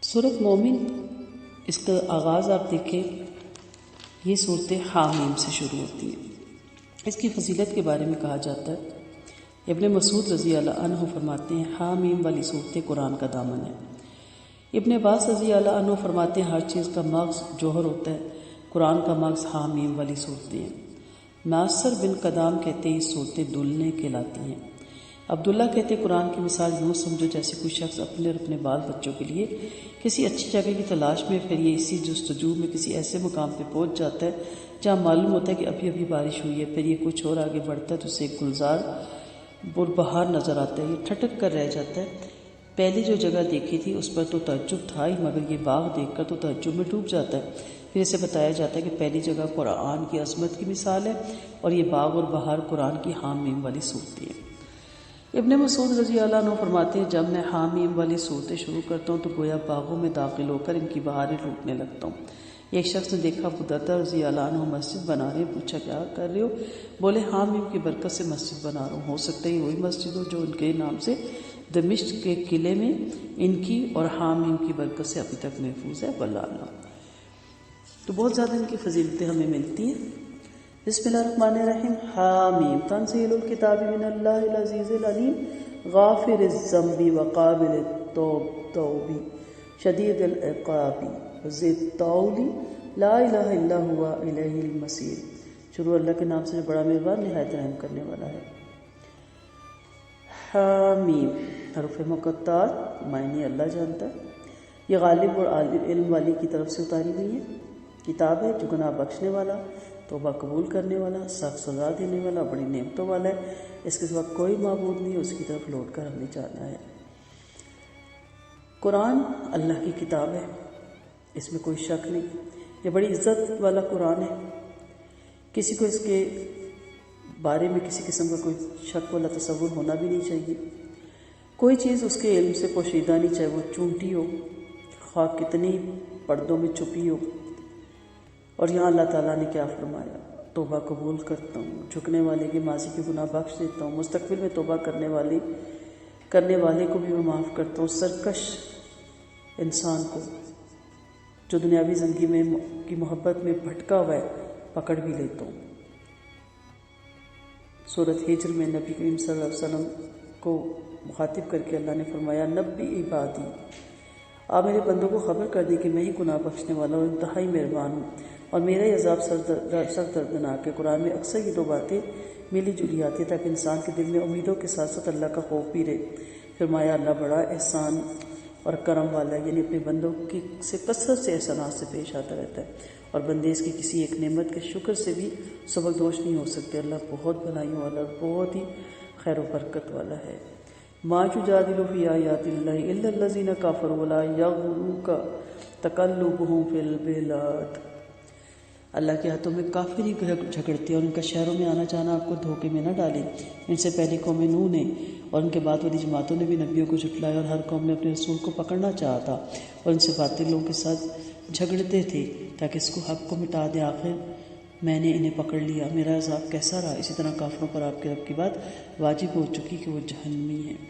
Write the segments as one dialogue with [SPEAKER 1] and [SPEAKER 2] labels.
[SPEAKER 1] سورۃ مومن، اس کا آغاز آپ دیکھیں، یہ صورت حامیم سے شروع ہوتی ہے۔ اس کی فضیلت کے بارے میں کہا جاتا ہے، ابن مسعود رضی اللہ عنہ فرماتے ہیں حامیم والی صورت قرآن کا دامن ہے۔ ابن عباس رضی اللہ عنہ فرماتے ہیں ہر چیز کا مغز جوہر ہوتا ہے، قرآن کا مغز حامیم والی صورتیں ہیں۔ ناصر بن قدام کہتے ہیں اس صورتیں دلنے کہلاتی ہیں۔ عبداللہ کہتے ہیں قرآن کی مثال یوں سمجھو جیسے کوئی شخص اپنے اور اپنے بال بچوں کے لیے کسی اچھی جگہ کی تلاش میں، پھر یہ اسی جستجو میں کسی ایسے مقام پہ پہنچ جاتا ہے جہاں معلوم ہوتا ہے کہ ابھی ابھی بارش ہوئی ہے، پھر یہ کچھ اور آگے بڑھتا ہے تو اسے ایک گلزار بہار نظر آتا ہے، یہ ٹھٹک کر رہ جاتا ہے۔ پہلی جو جگہ دیکھی تھی اس پر تو تعجب تھا ہی، مگر یہ باغ دیکھ کر تو تعجب میں ڈوب جاتا ہے۔ پھر اسے بتایا جاتا ہے کہ پہلی جگہ قرآن کی عظمت کی مثال ہے اور یہ باغ اور بہار قرآن کی حامیم والی صورتیں ہیں۔ ابن مسعود رضی اللہ عنہ فرماتے ہیں جب میں حامیم والی صورتیں شروع کرتا ہوں تو گویا باغوں میں داخل ہو کر ان کی بہاریں لوٹنے لگتا ہوں۔ ایک شخص نے دیکھا ابو درداء رضی اللہ عنہ مسجد بنا رہے ہیں، پوچھا کیا کر رہے ہو؟ بولے حامیم کی برکت سے مسجد بنا رہا ہوں، ہو سکتا ہے وہی مسجد ہو جو ان کے نام سے دمشق کے قلعے میں ان کی اور حامیم کی برکت سے ابھی تک محفوظ ہے، واللہ اعلم۔ تو بہت زیادہ ان کی فضیلتیں ہمیں ملتی ہیں۔ بسم اللہ الرحمن الرحیم۔ حامیم تنزیل الکتاب من اللہ العزیز العلیم غافر الذنب وقابل التوب شدید العقاب ذی الطول لا الہ الا ہوا الیہ المصیر۔ شروع اللہ کے نام سے جو بڑا مہربان نہایت رحم کرنے والا ہے۔ حامیم حروف مقطعات، معنی اللہ جانتا ہے۔ یہ غالب اور عالم علم والی کی طرف سے اتاری ہوئی ہے، کتاب ہے جو گناہ بخشنے والا، توبہ قبول کرنے والا، سخت سزا دینے والا، بڑی نعمتوں والا ہے۔ اس کے سوا کوئی معبود نہیں، اس کی طرف لوٹ کر ہم نے جانا ہے۔ قرآن اللہ کی کتاب ہے، اس میں کوئی شک نہیں۔ یہ بڑی عزت والا قرآن ہے، کسی کو اس کے بارے میں کسی قسم کا کوئی شک والا تصور ہونا بھی نہیں چاہیے۔ کوئی چیز اس کے علم سے پوشیدہ نہیں، چاہے وہ چونٹی ہو، خواہ کتنی پردوں میں چھپی ہو۔ اور یہاں اللہ تعالیٰ نے کیا فرمایا؟ توبہ قبول کرتا ہوں، جھکنے والے کے ماضی کے گناہ بخش دیتا ہوں، مستقبل میں توبہ کرنے والے کو بھی میں معاف کرتا ہوں، سرکش انسان کو جو دنیاوی زندگی میں کی محبت میں بھٹکا ہوا ہے پکڑ بھی لیتا ہوں۔ سورۃ ہجر میں نبی کریم صلی اللہ علیہ وسلم کو مخاطب کر کے اللہ نے فرمایا نبی عبادی، آپ میرے بندوں کو خبر کر دیں کہ میں ہی گناہ بخشنے والا اور انتہائی مہربان ہوں، اور میرا ہی عذاب سخت دردناک ہے۔ قرآن میں اکثر یہ دو باتیں ملی جلی آتی ہیں تاکہ انسان کے دل میں امیدوں کے ساتھ ساتھ اللہ کا خوف بھی رہے۔ فرمایا اللہ بڑا احسان اور کرم والا ہے، یعنی اپنے بندوں سے کثرت سے احسانات سے پیش آتا رہتا ہے، اور بندے اس کی کسی ایک نعمت کے شکر سے بھی سبکدوش نہیں ہو سکتے۔ اللہ بہت بھلائیوں والا اور بہت ہی خیر و برکت والا ہے۔ ما یجادل فی آیات اللہ الا الذین کفروا ولا یغرک تقلبهم فی البلاد۔ اللہ کے ہاتھوں میں کافر ہی جھگڑتے ہیں اور ان کا شہروں میں آنا جانا آپ کو دھوکے میں نہ ڈالیں۔ ان سے پہلے قوم نوح نے اور ان کے بعد والی جماعتوں نے بھی نبیوں کو جھٹلایا، اور ہر قوم نے اپنے رسول کو پکڑنا چاہا تھا اور ان سے باطل لوگوں کے ساتھ جھگڑتے تھے تاکہ اس کو حق کو مٹا دے۔ آخر میں نے انہیں پکڑ لیا، میرا عذاب کیسا رہا۔ اسی طرح کافروں پر آپ کے رب کی بات واجب ہو چکی کہ وہ جہنمی ہیں۔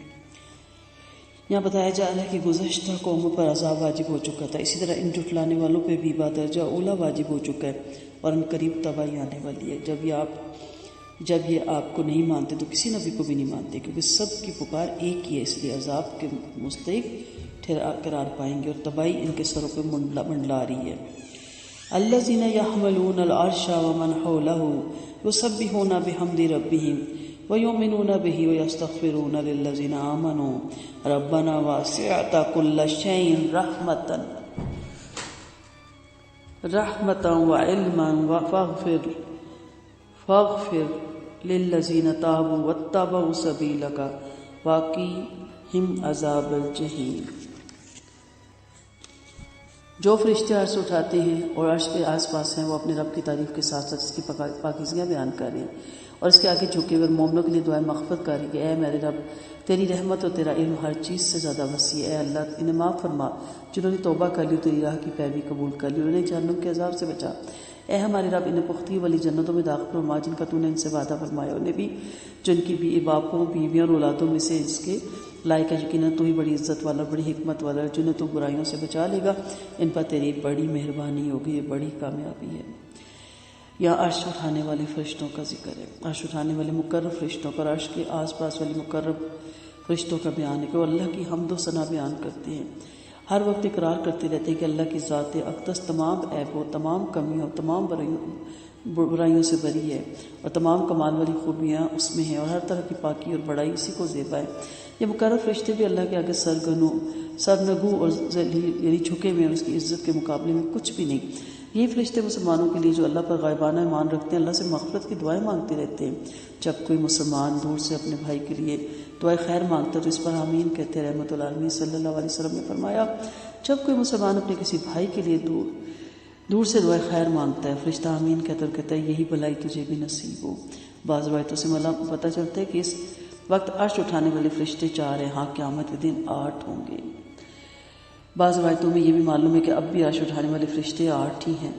[SPEAKER 1] یہاں بتایا جا رہا ہے کہ گزشتہ قوموں پر عذاب واجب ہو چکا تھا، اسی طرح ان جھٹلانے والوں پہ بھی بدرجہ اولا واجب ہو چکا ہے اور ان قریب تباہی آنے والی ہے۔ جب یہ آپ کو نہیں مانتے تو کسی نبی کو بھی نہیں مانتے، کیونکہ سب کی پکار ایک ہی ہے، اس لیے عذاب کے مستحق قرار پائیں گے اور تباہی ان کے سروں پہ منڈلا رہی ہے۔ الذین یحملون العرش ومن حولہ یسبحون بحمد ربہم وَيُؤْمِنُونَ بِهِ وَيَسْتَغْفِرُونَ لِلَّذِينَ آمَنُوا رَبَّنَا وَسِعْتَ كُلَّ شَيْءٍ رَحْمَةً وَعِلْمًا فَاغْفِرْ لِلَّذِينَ تَابُوا وَاتَّبَعُوا سَبِيلَكَ وَقِهِمْ عَذَابَ الْجَحِيمِ۔ جو فرشتے عرش اٹھاتے ہیں اور عرش کے آس پاس ہیں وہ اپنے رب کی تعریف کے ساتھ ساتھ اس کی پاکیزگیاں بیان کر رہے ہیں اور اس کے آگے جھکے ہوئے مومنوں کے لیے دعائیں مغفرت کر رہی کہ اے میرے رب، تیری رحمت اور تیرا علم ہر چیز سے زیادہ وسیع ہے۔ اے اللہ انہیں معاف فرما جنہوں نے توبہ کر لی، تیری راہ کی پیروی قبول کر لی، انہیں جہنم کے عذاب سے بچا۔ اے ہمارے رب انہیں پختگی والی جنتوں میں داخل فرما جن کا تو نے ان سے وعدہ فرمایا، انہیں بھی جن کی بھی باپوں، بیویوں اور اولادوں میں سے اس کے لائق ہے یقیناً تو ہی بڑی عزت والا، بڑی حکمت والا، جنہیں تو برائیوں سے بچا لے گا، ان پر تیری بڑی مہربانی ہوگی، بڑی کامیابی ہے۔ یا عرش اٹھانے والے فرشتوں کا ذکر ہے، عرش اٹھانے والے مقرب فرشتوں پر، عرش کے آس پاس والے مقرب فرشتوں کا بیان ہے کہ وہ اللہ کی حمد و ثنا بیان کرتے ہیں، ہر وقت اقرار کرتے رہتے ہیں کہ اللہ کی ذات اقدس تمام عیبوں، تمام کمیوں، تمام برائیوں سے بری ہے، اور تمام کمال والی خوبیاں اس میں ہیں، اور ہر طرح کی پاکی اور بڑائی اسی کو زیبا ہے۔ یہ مقرب فرشتے بھی اللہ کے آگے سرنگو اور ذلیل، یعنی جھکے ہوئے ہیں، اس کی عزت کے مقابلے میں کچھ بھی نہیں۔ یہ فرشتے مسلمانوں کے لیے جو اللہ پر غائبانہ ایمان رکھتے ہیں، اللہ سے مغفرت کی دعائیں مانگتے رہتے ہیں۔ جب کوئی مسلمان دور سے اپنے بھائی کے لیے دعائیں خیر مانگتا ہے تو اس پر آمین کہتے ہیں۔ رحمۃ اللہ علیہ صلی اللہ علیہ وسلم نے فرمایا، جب کوئی مسلمان اپنے کسی بھائی کے لیے دور سے دعائیں خیر مانگتا ہے، فرشتہ آمین کہتا ہے اور کہتا ہے یہی بھلائی تجھے بھی نصیب ہو۔ بعض روایتوں سے پتہ چلتا ہے کہ اس وقت عرش اٹھانے والے فرشتے 4 ہیں، ہاں قیامت کے دن 8 ہوں گے۔ بعض روایتوں میں یہ بھی معلوم ہے کہ اب بھی عرش اٹھانے والے فرشتے 8 ہی ہیں۔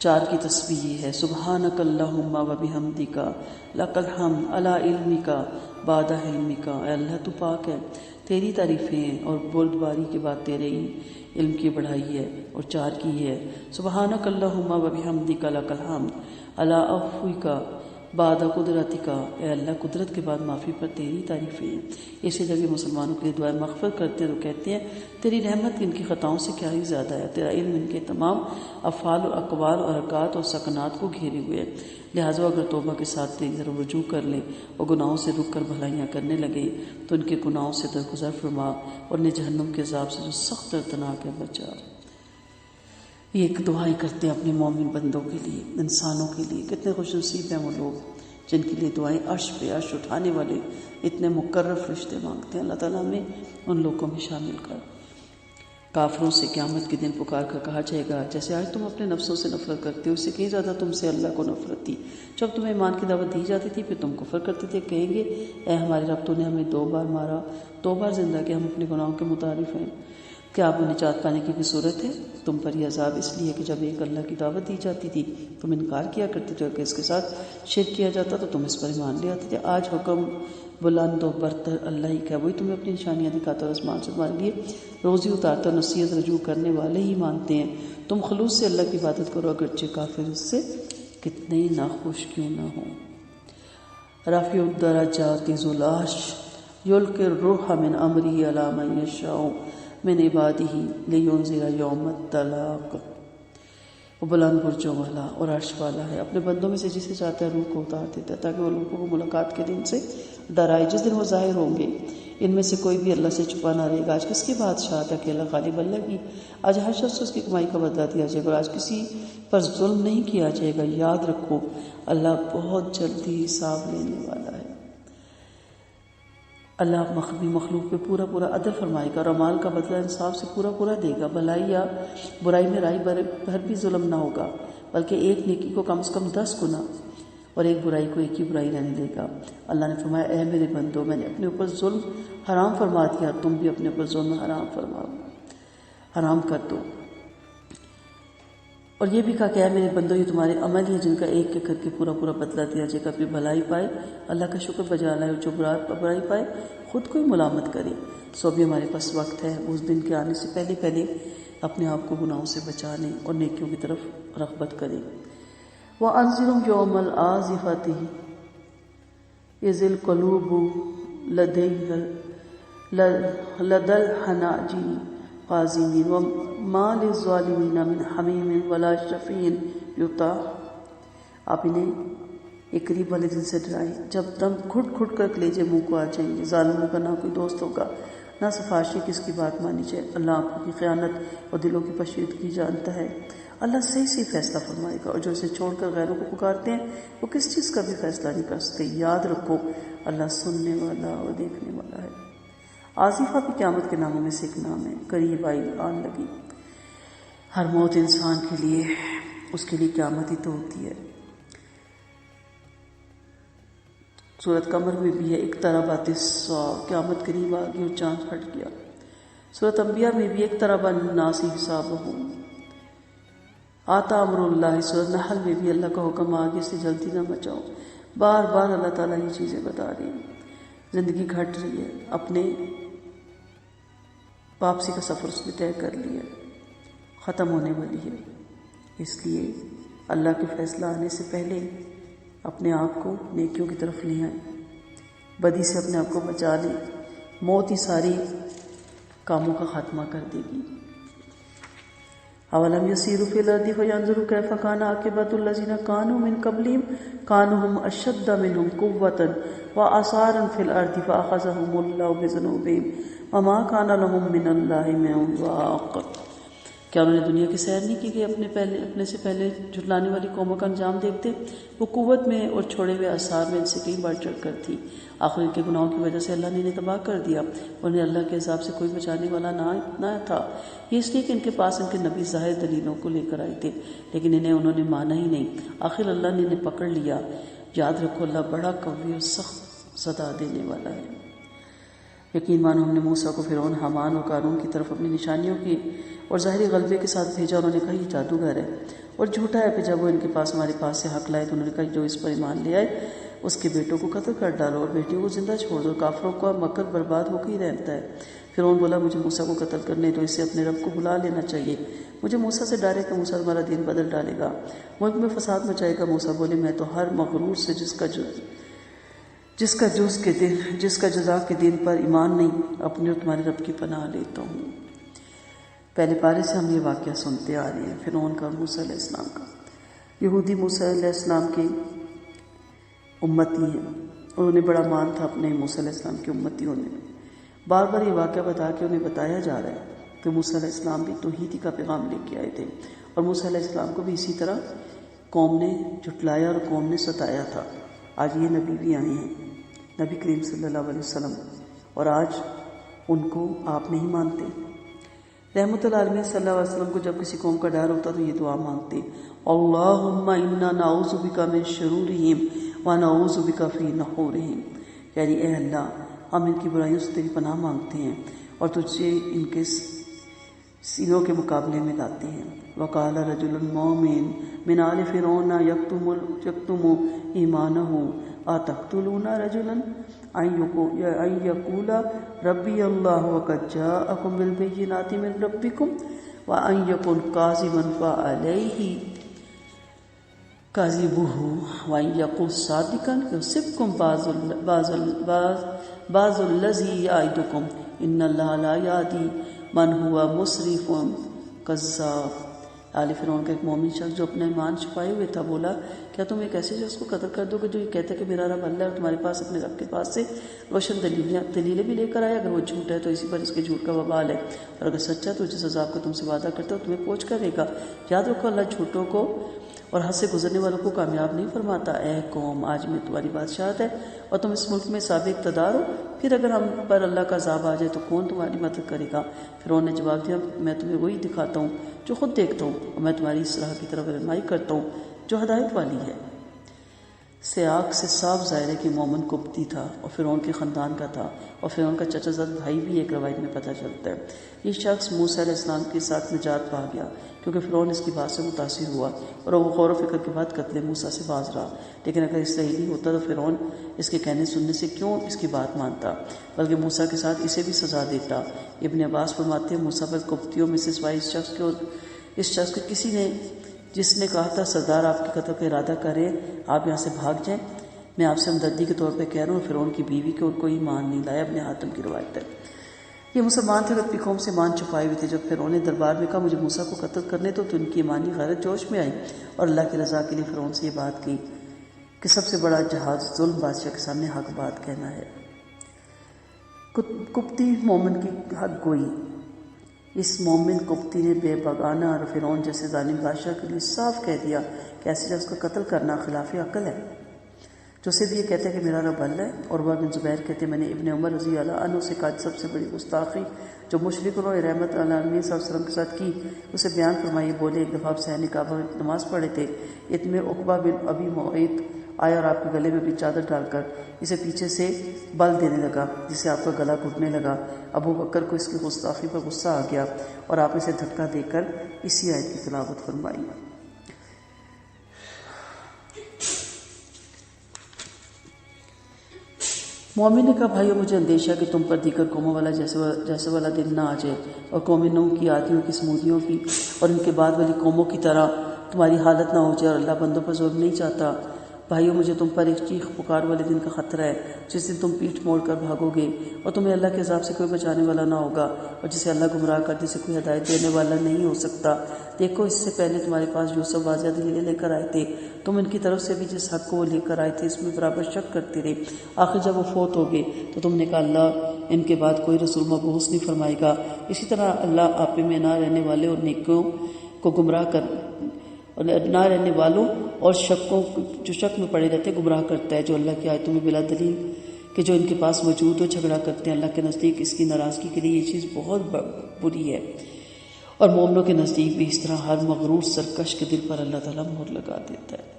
[SPEAKER 1] 4 کی تسبیح یہ ہے، سبحانک اللہم و بحمدک لک الحمد علی علمک بعد علمک، اے اللہ تو پاک ہے، تیری تعریفیں ہیں اور بردباری کے بعد تیرے ہی علم کی بڑھائی ہے۔ اور 4 کی یہ ہے، سبحانک اللہم و بحمدک لک الحمد علی عفوک بعد قدرتک، اے اللہ قدرت کے بعد معافی پر تیری تعریفیں ہیں۔ اسی جگہ مسلمانوں کے لیے دعائیں مغفرت کرتے تو کہتے ہیں، تیری رحمت ان کی خطاؤں سے کیا ہی زیادہ ہے، تیرا علم ان کے تمام افعال اور اقوال اور حرکات اور سکنات کو گھیرے ہوئے ہے، لہٰذا اگر توبہ کے ساتھ تیری طرف رجوع کر لیں اور گناہوں سے رک کر بھلائیاں کرنے لگے تو ان کے گناہوں سے درگزر فرما اور انہیں جہنم کے عذاب سے جو سخت دردناک ہے بچا۔ یہ ایک دعائیں کرتے ہیں اپنے مومن بندوں کے لیے، انسانوں کے لیے۔ کتنے خوش نصیب ہیں وہ لوگ جن کے لیے دعائیں عرش پہ عرش اٹھانے والے اتنے مقرر فرشتے مانگتے ہیں۔ اللہ تعالیٰ ہمیں ان لوگوں میں شامل کر۔ کافروں سے قیامت کے دن پکار کر کہا جائے گا، جیسے آج تم اپنے نفسوں سے نفرت کرتے ہو، اس سے کہیں زیادہ تم سے اللہ کو نفرت تھی۔ جب تمہیں ایمان کی دعوت دی جاتی تھی پھر تم کفر کرتے تھے، کہیں گے اے ہمارے رب تو نے ہمیں 2 بار مارا، 2 بار زندہ کیا، ہم اپنے گناہوں کے متعارف ہیں، کیا آپ نجات پانے کی بھی صورت ہے؟ تم پر یہ عذاب اس لیے کہ جب ایک اللہ کی دعوت دی جاتی تھی تم انکار کیا کرتے تھے، اور کہ اس کے ساتھ شرک کیا جاتا تو تم اس پر ایمان لے آتے تھے۔ آج حکم بلند و برتر اللہ ہی کا، وہی تمہیں اپنی نشانیاں دکھاتا اور آسمان سے تمہارے لیے روزی اتارتا اور نصیحت رجوع کرنے والے ہی مانتے ہیں۔ تم خلوص سے اللہ کی عبادت کرو اگرچہ کافر اس سے کتنے ہی ناخوش کیوں نہ ہوں۔ رافع الدرجات ذو العرش یلقی الروح من امرہ علی من یشاء من عبادہ لینذر یوم التلاق۔ وہ بلند برجوں والا اور عرش والا ہے، اپنے بندوں میں سے جسے چاہتا ہے روح کو اتار دیتا ہے تاکہ وہ لوگوں کو ملاقات کے دن سے ڈرائے جس دن وہ ظاہر ہوں گے۔ ان میں سے کوئی بھی اللہ سے چھپا نہ رہے گا۔ آج کس کی بادشاہت ہے؟ اکیلا غالب اللہ کی۔ آج ہر شخص اس کی کمائی کا بدلہ دیا جائے گا اور آج کسی پر ظلم نہیں کیا جائے گا۔ یاد رکھو اللہ بہت جلدی حساب لینے والا ہے۔ اللہ مخلوق پہ پورا عدل فرمائے گا اور اعمال کا بدلہ انصاف سے پورا دے گا۔ بھلائی یا برائی میں رائے بھر بھی ظلم نہ ہوگا، بلکہ ایک نیکی کو کم سے کم 10 گنا اور ایک برائی کو 1 ہی برائی رہنے دے گا۔ اللہ نے فرمایا، اے میرے بندو، میں نے اپنے اوپر ظلم حرام فرما دیا، تم بھی اپنے اوپر ظلم حرام کر دو۔ اور یہ بھی کہا کہ اے میرے بندو، یہ تمہارے عمل ہیں جن کا ایک کر کے پورا بدلہ دیا جائے گا، پھر بھلائی پائے اللہ کا شکر بجا لائے اور جو برائی پائے خود کو ہی ملامت کرے۔ سو بھی ہمارے پاس وقت ہے، اس دن کے آنے سے پہلے اپنے آپ کو گناہوں سے بچا لیں اور نیکیوں کی طرف رغبت کریں۔ وَأَنذِرْهُمْ يَوْمَ الْآزِفَةِ إِذِ الْقُلُوبُ لَدَى الْحَنَاجِرِ كَاظِمِينَ وَمَا لِلظَّالِمِينَ مِنْ حَمِيمٍ وَلَا شَفِيعٍ يُطَاعُ۔ آپ انہیں ایک قریب والے دن سے ڈرائیں جب دم گھٹ کر کلیجے منہ کو آ جائیں گے۔ ظالموں کا نہ کوئی دوست ہوگا، نہ سفارشی کس کی بات مانی جائے۔ اللہ آنکھوں کی خیانت اور دلوں کی پشیدگی جانتا ہے۔ اللہ صحیح فیصلہ فرمائے گا، اور جو اسے چھوڑ کر غیروں کو پکارتے ہیں وہ کس چیز کا بھی فیصلہ نہیں کر سکتے۔ یاد رکھو اللہ سننے والا اور دیکھنے والا ہے۔ آزفہ بھی قیامت کے ناموں میں سے ایک نام ہے، قریب آئی، آن لگی۔ ہر موت انسان کے لیے اس کے لیے قیامت ہی تو ہوتی ہے۔ سورۃ قمر میں بھی ہے، اقتربت الساعہ، قیامت قریب آ گئی اور چاند ہٹ گیا۔ سورۃ انبیاء میں بھی اقترب الناس حسابہم، آتا امر اللہ۔ سورۃ نحل میں بھی اللہ کا حکم آگے سے جلدی نہ مچاؤ۔ بار اللہ تعالیٰ یہ چیزیں بتا رہے ہیں۔ زندگی گھٹ رہی ہے، اپنے واپسی کا سفر اس نے طے کر لیا، ختم ہونے والی ہے۔ اس لیے اللہ کے فیصلہ آنے سے پہلے اپنے آپ کو نیکیوں کی طرف لے آئیں، بدی سے اپنے آپ کو بچا لیں۔ موت ہی ساری کاموں کا خاتمہ کر دے گی۔ اولم یسیروا فی الارض فینظروا کیف کان عاقبۃ الذین کانوا من قبلہم کانوا هم اشد منهم قوۃ وآثارا فی الارض فاخذهم اللہ بذنوبہم وما کان لهم من اللہ من واق۔ کیا انہوں نے دنیا کی سیر نہیں کی کہ اپنے سے پہلے جھٹلانے والی قوموں کا انجام دیکھتے؟ وہ قوت میں اور چھوڑے ہوئے آثار میں ان سے کہیں بڑھ چڑھ کر تھی۔ آخر ان کے گناہوں کی وجہ سے اللہ نے انہیں تباہ کر دیا، انہیں اللہ کے عذاب سے کوئی بچانے والا نہ تھا۔ یہ اس لیے کہ ان کے پاس ان کے نبی ظاہر دلیلوں کو لے کر آئے تھے، لیکن انہوں نے مانا ہی نہیں۔ آخر اللہ نے انہیں پکڑ لیا۔ یاد رکھو اللہ بڑا قوی اور سخت سزا دینے والا ہے۔ یقین مانو ہم نے موسیٰ کو فرعون، حامان اور قارون کی طرف اپنی نشانیوں کی اور ظاہری غلبے کے ساتھ بھیجا۔ انہوں نے کہا یہ جادوگر ہے اور جھوٹا ہے۔ پھر جب وہ ان کے پاس ہمارے پاس سے حق لائے تو انہوں نے کہا جو اس پر ایمان لے آئے اس کے بیٹوں کو قتل کر ڈالو اور بیٹیوں کو زندہ چھوڑ دو، کافروں کا مکر برباد ہو کے ہی رہتا ہے۔ فرعون بولا مجھے موسیٰ کو قتل کرنے دو، اسے اپنے رب کو بلا لینا چاہیے۔ مجھے موسیٰ سے ڈر ہے کہ موسیٰ تمہارا دین بدل ڈالے گا، ملک میں فساد مچائے گا۔ موسیٰ بولے میں تو ہر مغرور سے جس کا جزا کے دن پر ایمان نہیں، اپنے اور تمہارے رب کی پناہ لیتا ہوں۔ پہلے پارے سے ہم یہ واقعہ سنتے آ رہے ہیں فرعون کا اور موسیٰ علیہ السلام کا۔ یہودی موسیٰ علیہ السلام کے امتی ہیں، اور انہیں بڑا مان تھا اپنے موسیٰ علیہ السلام کے امتی ہونے میں۔ بار بار یہ واقعہ بتا کے انہیں بتایا جا رہا ہے کہ موسیٰ علیہ السلام بھی توحیدی کا پیغام لے کے آئے تھے، اور موسیٰ علیہ السلام کو بھی اسی طرح قوم نے جھٹلایا اور قوم نے ستایا تھا۔ آج یہ نبی بھی آئے ہیں، نبی کریم صلی اللہ علیہ وسلم، اور آج ان کو آپ نہیں مانتے۔ رحمت العالمین صلی اللہ علیہ وسلم کو جب کسی قوم کا ڈر ہوتا تو یہ دعا مانگتے، اللہم انا نعوذ بک من شرورہم ونعوذ بک فی نحورہم، یعنی اے اللہ ہم ان کی برائیوں سے تیری پناہ مانگتے ہیں اور تجھ سے ان کے سینوں کے مقابلے میں لاتے ہیں۔ وقال رجل مومن من آل فرعون یکتم ایمانہ اتقتلون رجلا ان یقول ربی اللہ وقد جاءکم بالبینات من ربکم وان یکن کاذبا فعلیہ کاذبہ وان یکن صادقا یصبکم بعض الذی یعدکم ان اللہ لا یہدی من ہوا مسرف کذاب۔ آل فرعون کا ایک مومن شخص جو اپنا ایمان چھپائے ہوئے تھا بولا کیا تم ایک ایسے شخص کو قتل کر دو گے جو یہ کہتا ہے کہ میرا رب اللہ ہے اور تمہارے پاس اپنے رب کے پاس سے روشن دلیلیں بھی لے کر آئے؟ اگر وہ جھوٹ ہے تو اسی پر اس کے جھوٹ کا وبال ہے، اور اگر سچا تو جس عذاب کو تم سے وعدہ کرتا ہے تمہیں پہنچ کر دے گا۔ یاد رکھو اللہ جھوٹوں کو اور حد سے گزرنے والوں کو کامیاب نہیں فرماتا۔ اے قوم آج میں تمہاری بادشاہت ہے اور تم اس ملک میں سابق اقتدار ہو، پھر اگر ہم پر اللہ کا عذاب آ جائے تو کون تمہاری مدد کرے گا؟ فرعون نے جواب دیا میں تمہیں وہی دکھاتا ہوں جو خود دیکھتا ہوں، اور میں تمہاری اصلاح کی طرف رہنمائی کرتا ہوں جو ہدایت والی ہے۔ سیاق سے صاف ظاہر ہے کہ مومن قبطی تھا اور فرعون کے خاندان کا تھا، اور فرعون کا چچا زاد بھائی بھی ایک روایت میں پتہ چلتا ہے۔ یہ شخص موسیٰ علیہ السلام کے ساتھ نجات پا گیا کیونکہ فرعون اس کی بات سے متاثر ہوا اور وہ غور و فکر کے بعد قتل موسیٰ سے باز رہا۔ لیکن اگر اسرائیلی ہوتا تو فرعون اس کے کہنے سننے سے کیوں اس کی بات مانتا، بلکہ موسیٰ کے ساتھ اسے بھی سزا دیتا۔ ابن عباس فرماتے ہیں موسیٰ پر قبطیوں میں سے سوائے اس شخص کے کسی نے جس نے کہا تھا سردار آپ کے قتل کا ارادہ کرے آپ یہاں سے بھاگ جائیں، میں آپ سے ہمدردی کے طور پہ کہہ رہا ہوں فرعون کی بیوی کے اور کوئی ایمان نہیں لایا۔ ابن حاتم کی روایت ہے۔ یہ مسلمان تھے اور اپنی قوم سے ایمان چھپائے ہوئے تھے۔ جب فرعون نے دربار میں کہا مجھے موسیٰ کو قتل کرنے تو ان کی ایمانی غیرت جوش میں آئی اور اللہ کی رضا کے لیے فرعون سے یہ بات کی کہ سب سے بڑا جہاد ظلم بادشاہ کے سامنے حق بات کہنا ہے۔ قبطی مومن کی حق گوئی۔ اس مومن قبطی نے بے بگانہ اور فرعون جیسے ظالم بادشاہ کے لیے صاف کہہ دیا کہ ایسے شخص کا قتل کرنا خلاف عقل ہے، جو صرف یہ کہتا ہے کہ میرا رب اللہ ہے۔ اور وہ بن زبیر کہتے ہیں میں نے ابن عمر رضی اللہ عنہ سے کہا سب سے بڑی گستاخی جو مشرک انہوں نے رحمت اللہ علیہ صلی اللہ علیہ وسلم کے ساتھ کی اسے بیان فرمائیے۔ بولے ایک دفعہ آپ صحن کعبہ میں نماز پڑھے تھے، اتنے عقبہ بن ابی معیط آیا اور آپ کے گلے میں اپنی چادر ڈال کر اسے پیچھے سے بل دینے لگا جس سے آپ کا گلا گھٹنے لگا۔ ابو بکر کو اس کی گستاخی پر غصہ آ گیا اور آپ اسے دھکا دے کر اسی آیت کی تلاوت فرمائی۔ مومن نے کہا بھائیو مجھے اندیشہ کہ تم پر دیگر قوموں والا جیسے والا دن نہ آ جائے اور قوم نوح کی عادیوں کی سمودیوں کی اور ان کے بعد والی قوموں کی طرح تمہاری حالت نہ ہو جائے، اور اللہ بندوں پر ظلم نہیں چاہتا۔ بھائیو مجھے تم پر ایک چیخ پکار والے دن کا خطرہ ہے، جس دن تم پیٹھ موڑ کر بھاگو گے اور تمہیں اللہ کے عذاب سے کوئی بچانے والا نہ ہوگا، اور جسے اللہ گمراہ کرنے سے کوئی ہدایت دینے والا نہیں ہو سکتا۔ دیکھو اس سے پہلے تمہارے پاس یوسف واضح دلیلیں لے کر آئے تھے، تم ان کی طرف سے بھی جس حق کو وہ لے کر آئے تھے اس میں برابر شک کرتے رہے۔ آخر جب وہ فوت ہو گئے تو تم نے کہا اللہ ان کے بعد کوئی رسول مبعوث نہیں فرمائے گا۔ اسی طرح اللہ آپ میں نہ رہنے والے اور نیکوں کو گمراہ کر اور نہ رہنے والوں اور جو شک میں پڑے رہتے گمراہ کرتا ہے، جو اللہ کی آیتوں میں بلا دلیل کہ جو ان کے پاس موجود ہو جھگڑا کرتے ہیں۔ اللہ کے نزدیک اس کی ناراضگی کے لیے یہ چیز بہت بری ہے، اور مومنوں کے نزدیک بھی اس طرح ہر مغرور سرکش کے دل پر اللہ تعالیٰ مہر لگا دیتا ہے۔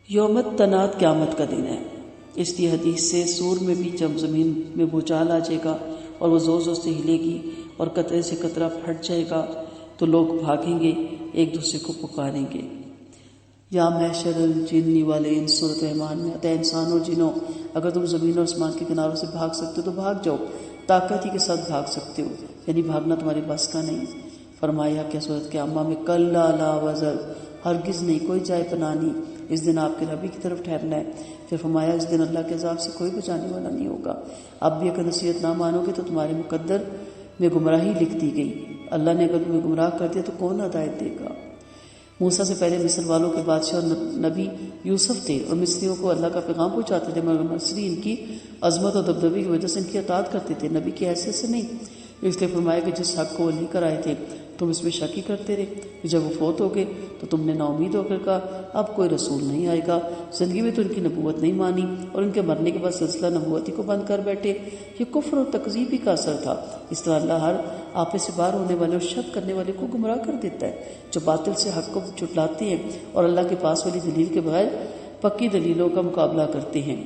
[SPEAKER 1] یوم التناد قیامت کا دن ہے، اس لیے حدیث سے سور میں بھی جب زمین میں بھوچال آ جائے گا اور وہ زور زور سے ہلے گی اور قطرے سے قطرہ پھٹ جائے گا تو لوگ بھاگیں گے، ایک دوسرے کو پکاریں گے، یا معشر الجن والانس، سورۃ رحمان میں آتا ہے انسان اور جنوں اگر تم زمین اور آسمان کے کناروں سے بھاگ سکتے ہو تو بھاگ جاؤ، طاقت ہی کے ساتھ بھاگ سکتے ہو، یعنی بھاگنا تمہاری بس کا نہیں۔ فرمایا کہ سورۃ قیامہ میں کلا لا وزر، ہرگز نہیں، کوئی جائے پناہ نہیں، اس دن آپ کے ربی کی طرف ٹھہرنا ہے۔ پھر فرمایا اس دن اللہ کے عذاب سے کوئی بچانے والا نہیں ہوگا۔ اب بھی اگر نصیحت نہ مانو گے تو تمہارے مقدر میں گمراہی لکھ دی گئی، اللہ نے اگر تمہیں گمراہ کر دیا تو کون ہدایت دے گا۔ موسیٰ سے پہلے مصر والوں کے بادشاہ اور نبی یوسف تھے، اور مصریوں کو اللہ کا پیغام پہنچاتے تھے، مگر مصری ان کی عظمت اور دبدبے کی وجہ سے ان کی اطاعت کرتے تھے، نبی کی حیثیت سے نہیں۔ اس لیے فرمایا کہ جس حق کو وہ لے کر آئے تھے تم اس میں شک ہی کرتے رہے، جب وہ فوت ہو گئے تو تم نے نا امید ہو کر کہا اب کوئی رسول نہیں آئے گا۔ زندگی میں تو ان کی نبوت نہیں مانی اور ان کے مرنے کے بعد سلسلہ نبوتی کو بند کر بیٹھے، یہ کفر اور تکذیب ہی کا اثر تھا۔ اس طرح اللہ ہر آپے سے باہر ہونے والے اور شک کرنے والے کو گمراہ کر دیتا ہے، جو باطل سے حق کو جھٹلاتے ہیں اور اللہ کے پاس والی دلیل کے بغیر پکی دلیلوں کا مقابلہ کرتے ہیں۔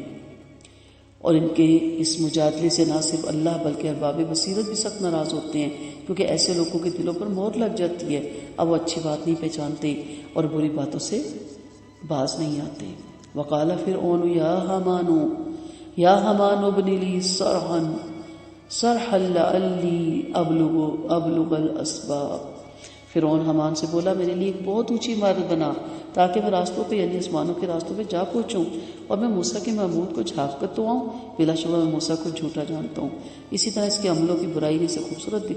[SPEAKER 1] اور ان کے اس مجادلے سے نہ صرف اللہ بلکہ ارباب بصیرت بھی سخت ناراض ہوتے ہیں، کیونکہ ایسے لوگوں کے دلوں پر مہر لگ جاتی ہے، اب وہ اچھی بات نہیں پہچانتے اور بری باتوں سے باز نہیں آتے۔ وقال فرعون یا حمان ابن لی صرحا لعلی ابلغ الاسباب۔ فرعون حمان سے بولا میرے لیے ایک بہت اونچی عمارت بنا تاکہ میں راستوں پہ یعنی آسمانوں کے راستوں پہ جا پہنچوں اور میں موسیٰ کے معبود کو جھانک کر تو آؤں، بلا شبہ میں موسیٰ کو جھوٹا جانتا ہوں۔ اسی طرح اس کے عملوں کی برائی نے اسے خوبصورت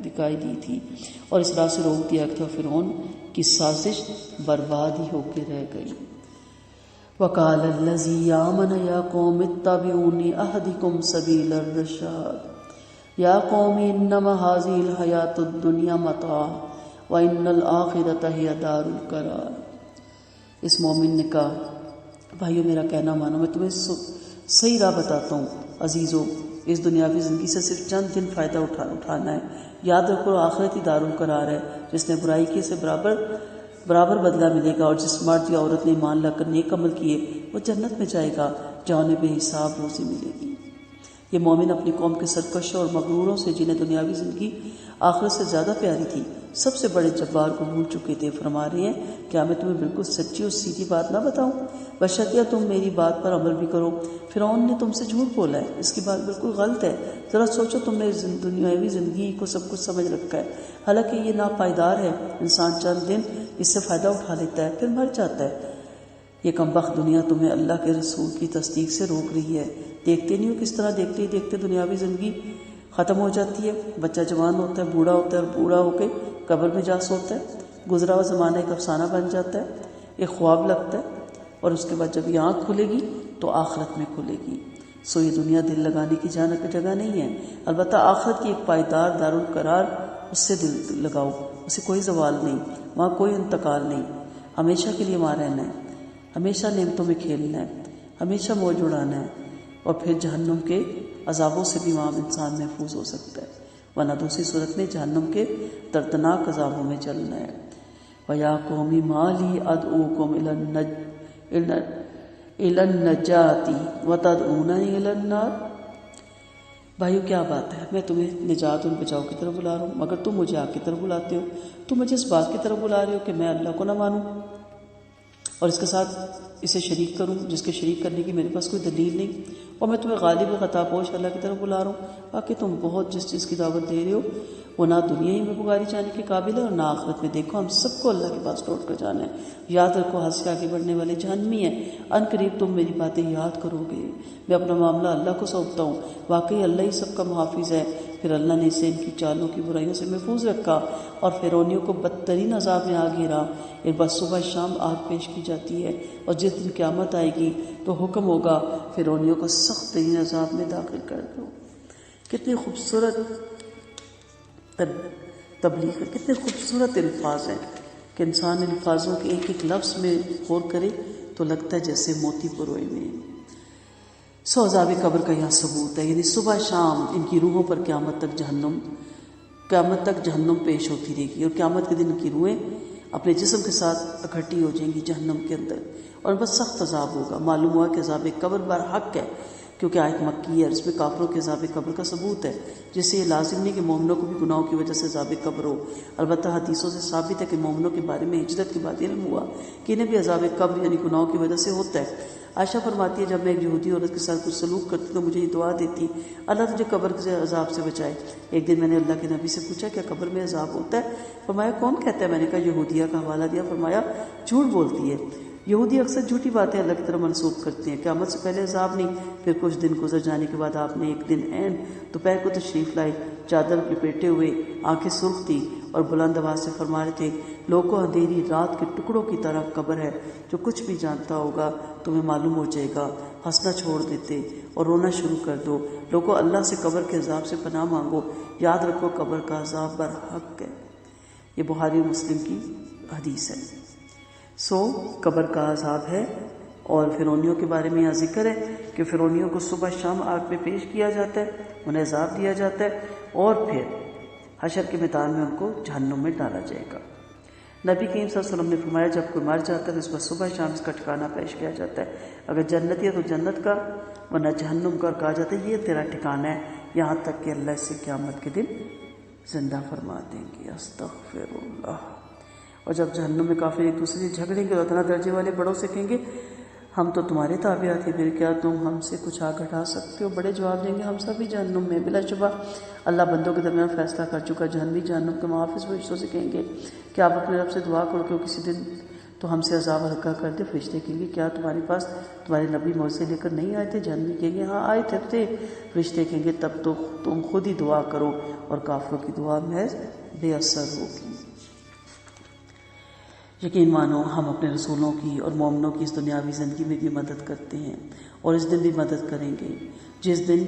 [SPEAKER 1] دکھائی دی تھی اور اس راہ سے روک دیا تھا، فرعون کی سازش برباد ہی ہو کے رہ گئی۔ وقال الذی آمن یا قوم اتبعونی اہدکم سبیل الرشاد یا قوم انما ھذہ الحیاۃ الدنیا متاع وان الآخرۃ ہی دار القرار۔ اس مومن نے کہا بھائیو میرا کہنا مانو، میں تمہیں صحیح راہ بتاتا ہوں۔ عزیزو اس دنیاوی زندگی سے صرف چند دن فائدہ اٹھانا ہے، یاد رکھو آخرت ہی دار القرار ہے، جس نے برائی کی سے برابر بدلہ ملے گا، اور جس مرد یا عورت نے ایمان لا کر نیک عمل کیے وہ جنت میں جائے گا جہاں انہیں بے حساب روزی ملے گی۔ یہ مومن اپنی قوم کے سرکشوں اور مغروروں سے جنہیں دنیاوی زندگی آخرت سے زیادہ پیاری تھی سب سے بڑے جبار کو بھول چکے تھے۔ فرما رہے ہیں کیا میں تمہیں بالکل سچی اور سیدھی بات نہ بتاؤں؟ بشرطیہ تم میری بات پر عمل بھی کرو۔ فرعون نے تم سے جھوٹ بولا ہے، اس کی بات بالکل غلط ہے۔ ذرا سوچو، تم نے دنیاوی زندگی کو سب کچھ سمجھ رکھا ہے، حالانکہ یہ ناپائیدار ہے۔ انسان چند دن اس سے فائدہ اٹھا لیتا ہے پھر مر جاتا ہے۔ یہ کمبخت دنیا تمہیں اللہ کے رسول کی تصدیق سے روک رہی ہے۔ دیکھتے نہیں ہو کس طرح دیکھتے ہی دیکھتے دنیاوی زندگی ختم ہو جاتی ہے، بچہ جوان ہوتا ہے، بوڑھا ہوتا ہے، اور بوڑھا ہو کے قبر میں جا سوتا ہے، گزرا ہوا زمانہ ایک افسانہ بن جاتا ہے، ایک خواب لگتا ہے، اور اس کے بعد جب یہ آنکھ کھلے گی تو آخرت میں کھلے گی۔ سو یہ دنیا دل لگانے کی جگہ نہیں ہے، البتہ آخرت کی ایک پائیدار دار القرار، اس سے دل لگاؤ، اسے کوئی زوال نہیں، وہاں کوئی انتقال نہیں، ہمیشہ کے لیے وہاں رہنا ہے، ہمیشہ نعمتوں میں کھیلنا ہے، ہمیشہ موج اڑانا ہے، اور پھر جہنم کے عذابوں سے بھی وہاں انسان محفوظ ہو سکتا ہے، ورنہ دوسری صورت میں جہنم کے دردناک عذابوں میں چلنا ہے۔ وَيَا قَوْمِ مَا لِي أَدْعُوكُمْ إِلَى النَّجَاةِ وَتَدْعُونَنِي إِلَى النَّارِ۔ بھائیو کیا بات ہے، میں تمہیں نجات اور بچاؤ کی طرف بلا رہا ہوں، مگر تم مجھے آگ کی طرف بلاتے ہو۔ تم مجھے اس بات کی طرف بلا رہے ہو کہ میں اللہ کو نہ مانوں اور اس کے ساتھ اسے شریک کروں جس کے شریک کرنے کی میرے پاس کوئی دلیل نہیں، اور میں تمہیں غالب خطا پوش اللہ کی طرف بلا رہا ہوں، باقی تم بہت جس چیز کی دعوت دے رہے ہو وہ نہ دنیا ہی میں پکاری جانے کے قابل ہے اور نہ آخرت میں۔ دیکھو ہم سب کو اللہ کے پاس لوٹ کر جانا ہے، یاد رکھو ہنس کے آگے بڑھنے والے جہنمی ہیں، ان قریب تم میری باتیں یاد کرو گے۔ میں اپنا معاملہ اللہ کو سونپتا ہوں، واقعی اللہ ہی سب کا محافظ ہے۔ پھر اللہ نے اسے ان کی چالوں کی برائیوں سے محفوظ رکھا اور فرعونیوں کو بدترین عذاب میں آ گھیرا۔ ایک بار صبح شام آگ پیش کی جاتی ہے، اور جس دن قیامت آئے گی تو حکم ہوگا فرعونیوں کو سخت ترین عذاب میں داخل کر دو۔ کتنی خوبصورت تبلیغ ہے، کتنے خوبصورت الفاظ ہیں کہ انسان الفاظوں کے ایک ایک لفظ میں غور کرے تو لگتا ہے جیسے موتی پروئے میں۔ عذاب قبر کا یہاں ثبوت ہے، یعنی صبح شام ان کی روحوں پر قیامت تک جہنم پیش ہوتی رہے گی، اور قیامت کے دن کی روحیں اپنے جسم کے ساتھ اکٹھی ہو جائیں گی جہنم کے اندر، اور بس سخت عذاب ہوگا۔ معلوم ہوا کہ عذاب قبر برحق ہے، کیونکہ آیت مکی ہے، اس میں کافروں کے عذاب قبر کا ثبوت ہے، جس سے یہ لازم نہیں کہ مومنوں کو بھی گناہوں کی وجہ سے عذاب قبر ہو۔ البتہ حدیثوں سے ثابت ہے کہ مومنوں کے بارے میں ہجرت کے بعد علم ہوا کہ انہیں بھی عذاب قبر یعنی گناہوں کی وجہ سے ہوتا ہے۔ عائشہ فرماتی ہے جب میں ایک یہودی عورت کے ساتھ کچھ سلوک کرتی تو مجھے یہ دعا دیتی، اللہ تجھے قبر کے عذاب سے بچائے۔ ایک دن میں نے اللہ کے نبی سے پوچھا کیا قبر میں عذاب ہوتا ہے؟ فرمایا کون کہتا ہے؟ میں نے کہا یہودیہ کا حوالہ دیا، فرمایا جھوٹ بولتی ہے۔ یہودی اکثر جھوٹی باتیں اللہ کی طرف منسوخ کرتے ہیں۔ قیامت سے پہلے عذاب نہیں۔ پھر کچھ دن گزر جانے کے بعد آپ نے ایک دن عین دوپہر کو تشریف لائے، چادر لپیٹے ہوئے، آنکھیں سرخ تھی اور بلند آواز سے فرما رہے تھے لوگوں اندھیری رات کے ٹکڑوں کی طرح قبر ہے، جو کچھ بھی جانتا ہوگا تمہیں معلوم ہو جائے گا۔ ہنسنا چھوڑ دیتے اور رونا شروع کر دو۔ لوگوں اللہ سے قبر کے عذاب سے پناہ مانگو، یاد رکھو قبر کا عذاب برحق ہے۔ یہ بخاری مسلم کی حدیث ہے۔ قبر کا عذاب ہے، اور فرعونیوں کے بارے میں یہاں ذکر ہے کہ فرعونیوں کو صبح شام آگ میں پیش کیا جاتا ہے، انہیں عذاب دیا جاتا ہے، اور پھر حشر کے میدان میں ان کو جہنم میں ڈالا جائے گا۔ نبی کریم صلی اللہ علیہ وسلم نے فرمایا جب کوئی مر جاتا ہے تو اس پر صبح شام اس کا ٹھکانہ پیش کیا جاتا ہے، اگر جنتی ہے تو جنت کا، ورنہ جہنم کا، اور کہا جاتا ہے یہ تیرا ٹھکانہ ہے، یہاں تک کہ اللہ اسے قیامت کے دن زندہ فرما دیں گے۔ استغفر اللہ۔ اور جب جہنم میں کافر ایک دوسرے سے جھگڑیں گے تو اتنا درجے والے بڑوں سے کہیں گے ہم تو تمہارے تابع تھے، پھر کیا تم ہم سے کچھ آگ ہٹا سکتے ہو؟ بڑے جواب دیں گے ہم سب بھی جہنم میں۔ بلا شبہ اللہ بندوں کے درمیان فیصلہ کر چکا، جہنمی جہنم کے محافظ فرشتوں سے کہیں گے کہ آپ اپنے رب سے دعا کرو کہ وہ کسی دن تو ہم سے عذاب ہلکا کر دے۔ فرشتے کہیں گے کیا تمہارے پاس تمہارے نبی معجزے لے کر نہیں آئے تھے؟ جہنمی کہیں گے ہاں آئے تھے۔ فرشتے کہیں گے تب تو تم خود ہی دعا کرو، اور کافروں کی دعا محض بے اثر ہوگی۔ یقین مانو ہم اپنے رسولوں کی اور مومنوں کی اس دنیاوی زندگی میں بھی مدد کرتے ہیں، اور اس دن بھی مدد کریں گے جس دن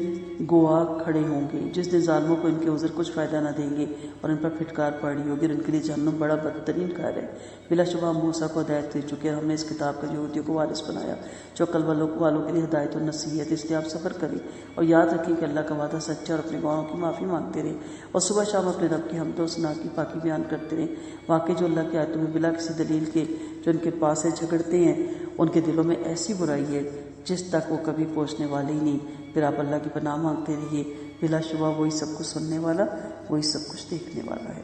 [SPEAKER 1] گواہ کھڑے ہوں گے، جس دن ظالموں کو ان کے عذر کچھ فائدہ نہ دیں گے اور ان پر پھٹکار پڑی ہوگی، اور ان کے لیے جہنم بڑا بدترین گھر ہے۔ بلا شبہ ہم موسیٰ کو ہدایت دے چکے ہیں، ہم نے اس کتاب کا یہودیوں کو وارث بنایا جو عقل والوں کے لیے ہدایت و نصیحت، اس لیے آپ صبر کریں اور یاد رکھیں کہ اللہ کا وعدہ سچا، اور اپنے گناہوں کی معافی مانگتے رہیں اور صبح شام اپنے رب کی حمد و ثنا کی پاکی بیان کرتے رہیں۔ واقعی جو اللہ کی آیتوں میں بلا کسی دلیل کے جو ان کے پاس ہے جھگڑتے ہیں، ان کے دلوں میں ایسی برائی ہے جس تک وہ کبھی پہنچنے والے ہی نہیں۔ پھر آپ اللہ کی پناہ مانگتے رہیے، بلا شبہ وہی سب کچھ سننے والا، وہی سب کچھ دیکھنے والا ہے۔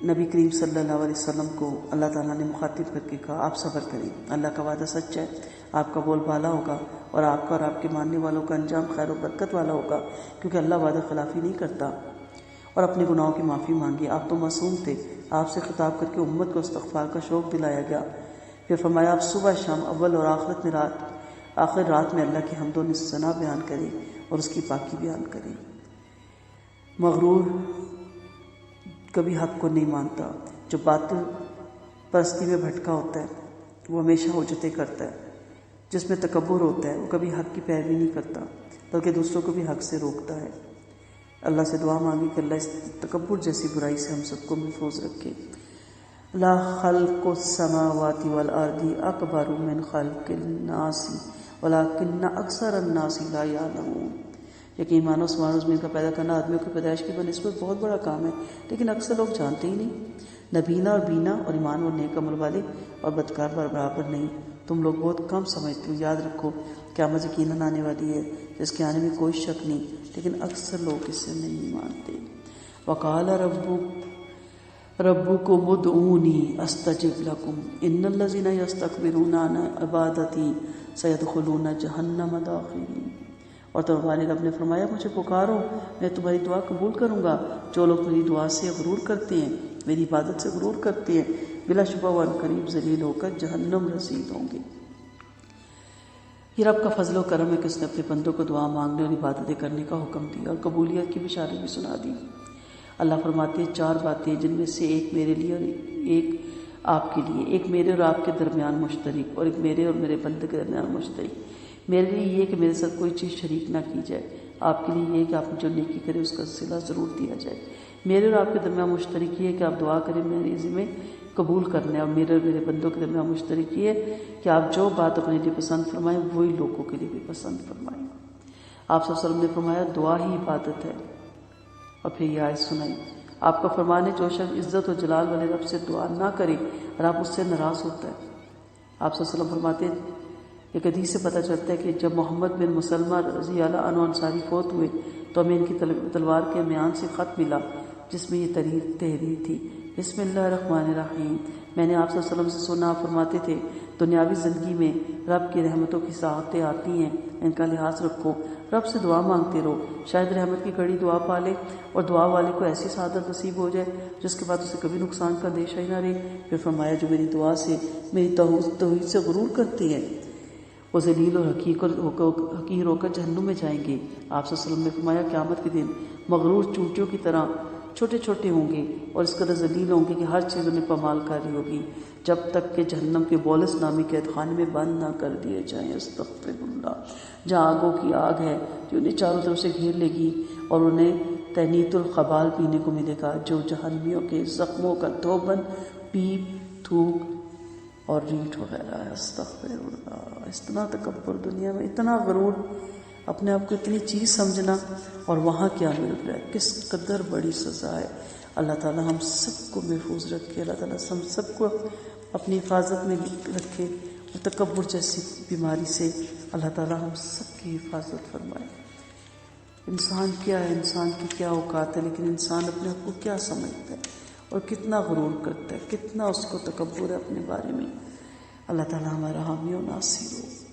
[SPEAKER 1] نبی کریم صلی اللہ علیہ وسلم کو اللہ تعالیٰ نے مخاطب کر کے کہا آپ صبر کریں، اللہ کا وعدہ سچ ہے، آپ کا بول بالا ہوگا، اور آپ کا اور آپ کے ماننے والوں کا انجام خیر و برکت والا ہوگا، کیونکہ اللہ وعدہ خلافی نہیں کرتا۔ اور اپنے گناہوں کی معافی مانگی، آپ تو معصوم تھے۔ آپ سے خطاب کر کے امت کو استغفار کا شوق دلایا گیا۔ پھر فرمایا آپ صبح شام اول اور آخر رات میں اللہ کی حمد و ثنا بیان کریں اور اس کی پاکی بیان کریں۔ مغرور کبھی حق کو نہیں مانتا، جو باطل پرستی میں بھٹکا ہوتا ہے وہ ہمیشہ حجتیں کرتا ہے، جس میں تکبر ہوتا ہے وہ کبھی حق کی پیروی نہیں کرتا بلکہ دوسروں کو بھی حق سے روکتا ہے۔ اللہ سے دعا مانگی کہ اللہ اس تکبر جیسی برائی سے ہم سب کو محفوظ رکھے۔ لا خلق السماوات والارض اکبر من خلق الناس ولکن اکثر الناس لا یعلمون۔ یقین مانو آسمان و زمین کا پیدا کرنا آدمیوں کی پیدائش کی بنسبت بہت بڑا کام ہے، لیکن اکثر لوگ جانتے ہی نہیں۔ نبینا اور بینا اور ایمان اور نیک عمل والے اور بدکار برابر نہیں، تم لوگ بہت کم سمجھتے ہو۔ یاد رکھو قیامت یقیناً آنے والی ہے جس کے آنے میں کوئی شک نہیں، لیکن اکثر لوگ اس سے نہیں مانتے۔ وقال ربک ربکم ادعونی استجب لکم ان الذین یستکبرون عن عبادتی سیدخلون جہنم داخرین۔ اور تمہارے رب نے فرمایا مجھے پکارو میں تمہاری دعا قبول کروں گا۔ جو لوگ میری دعا سے غرور کرتے ہیں، میری عبادت سے غرور کرتے ہیں، بلا شبہ وہ عنقریب ذلیل ہو کر جہنم رسید ہوں گے۔ یہ رب کا فضل و کرم ہے کہ اس نے اپنے بندوں کو دعا مانگنے اور عبادتیں کرنے کا حکم دیا اور قبولیت کی بشارت بھی سنا دی۔ اللہ فرماتے ہیں 4 باتیں جن میں سے ایک میرے لیے اور ایک آپ کے لیے، ایک میرے اور آپ کے درمیان مشترک اور ایک میرے اور میرے بندے کے درمیان مشترک۔ میرے لیے یہ کہ میرے ساتھ کوئی چیز شریک نہ کی جائے، آپ کے لیے یہ کہ آپ نے جو نیکی کرے اس کا صلہ ضرور دیا جائے۔ میرے اور آپ کے درمیان مشترک یہ ہے کہ آپ دعا کریں میرے ذمہ قبول کرنے، اور میرے اور میرے بندوں کے درمیان مشترک یہ ہے کہ آپ جو بات اپنے لیے پسند فرمائیں وہی لوگوں کے لیے بھی پسند فرمائیں۔ آپ صلی اللہ علیہ وسلم نے فرمایا دعا ہی عبادت ہے۔ اور پھر یہ آیت سنائی، آپ کا فرمان ہے جو شخص عزت و جلال والے رب سے دعا نہ کرے اور آپ اس سے ناراض ہوتا ہے۔ آپ صلی اللہ علیہ وسلم فرماتے ہیں ایک حدیث سے پتہ چلتا ہے کہ جب محمد بن مسلمہ رضی اللہ عنہ انصاری فوت ہوئے تو ہمیں ان کی تلوار کے میان سے خط ملا جس میں یہ تحریر تھی، بسم اللہ الرحمن الرحیم۔ میں نے آپ صلی اللہ علیہ وسلم سے سنا فرماتے تھے دنیاوی زندگی میں رب کی رحمتوں کی ساعتیں آتی ہیں، ان کا لحاظ رکھو، رب سے دعا مانگتے رہو، شاید رحمت کی کڑی دعا پا لے اور دعا والے کو ایسی سعادت نصیب ہو جائے جس کے بعد اسے کبھی نقصان کا اندیشہ ہی نہ رہے۔ پھر فرمایا جو میری دعا سے، میری توحید سے غرور کرتے ہیں وہ ذلیل اور حقیر ہو کر جہنم میں جائیں گے۔ آپ صلی اللہ علیہ وسلم نے فرمایا قیامت کے دن مغرور چونٹیوں کی طرح چھوٹے چھوٹے ہوں گے اور اس قدر ذلیل ہوں گے کہ ہر چیز انہیں پامال کاری ہوگی جب تک کہ جہنم کے بولس نامی قید خانے میں بند نہ کر دیے جائیں۔ استغفر اللہ، جہاں آگوں کی آگ ہے جو انہیں چاروں طرف سے گھیر لے گی اور انہیں تینیت الخبال پینے کو ملے گا جو جہنمیوں کے زخموں کا دھوبن، پیپ، تھوک اور ریٹ وغیرہ ہے۔ استغفر اللہ، اتنا تکبر دنیا میں، اتنا غرور، اپنے آپ کو اتنی چیز سمجھنا، اور وہاں کیا مل رہا ہے، کس قدر بڑی سزا ہے۔ اللہ تعالیٰ ہم سب کو محفوظ رکھے، اللہ تعالیٰ ہم سب کو اپنی حفاظت میں رکھے، اور تکبر جیسی بیماری سے اللہ تعالیٰ ہم سب کی حفاظت فرمائے۔ انسان کیا ہے، انسان کی کیا اوقات ہے، لیکن انسان اپنے آپ کو کیا سمجھتا ہے اور کتنا غرور کرتا ہے، کتنا اس کو تکبر ہے اپنے بارے میں۔ اللہ تعالیٰ ہمارا حامی و ناصر ہو۔